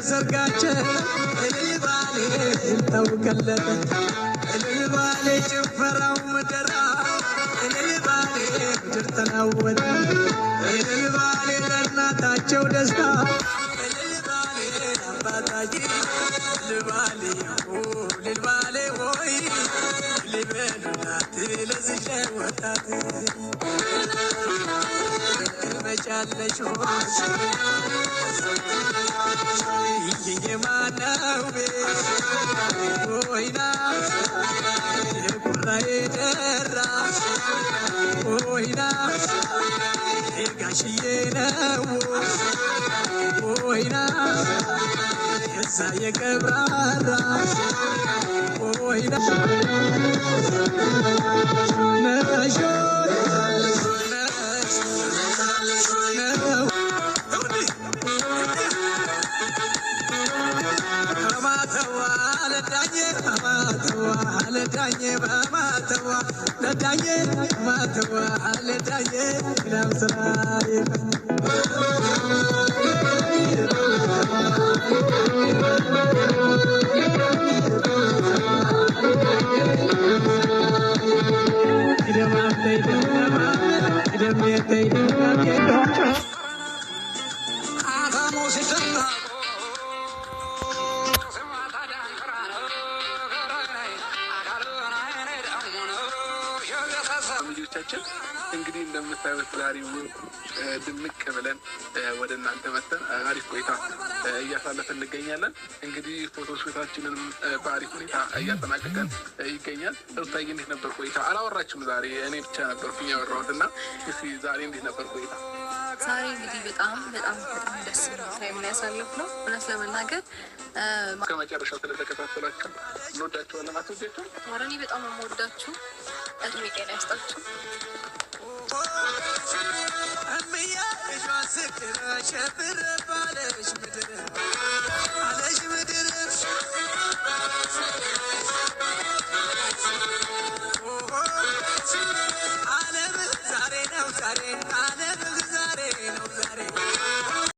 زرقاچه البالي توكلت البالي شفراو مدرا البالي جرتناوت البالي لناتاچو دستا البالي አባታጂ البالي البالي ሆይ ልበሉላት ለዚህ ወጣት መቻለሽ የማናው ወይና የቁራዬ ደራ ወይና የጋሽዬ ነው ወይና የዛ የቀብራራ ወይና ነሾ لداني بماتوا لداني ماتوا لداني نام سرايك إذا ما تيجي إذا ما تيجي እንግዲህ እንደምታዩት ዛሬው ድምቅ ብለን ወደ እናንተ መተን አሪፍ ቆይታ እያሳለፈን እንገኛለን። እንግዲህ ፎቶ ሹታችንን በአሪፍ ሁኔታ እያጠናቀቀን ይገኛል። እርታይ እንዴት ነበር ቆይታ? አላወራችሁም ዛሬ እኔ ብቻ ነበርኩኝ ያወራሁትና እስኪ ዛሬ እንዴት ነበር ቆይታ? ዛሬ እንግዲህ በጣም ደስ ታይም ላይ ያሳለፍነው እውነት ለመናገር ከመጨረሻው ስለተከታተላችሁ እንወዳችኋለን። አትወዳችሁ? ኧረ እኔ በጣም የምወዳችሁ እድሜ ጤና ይስጣችሁ። أمي يا إجوا سكر شبر بالش مدر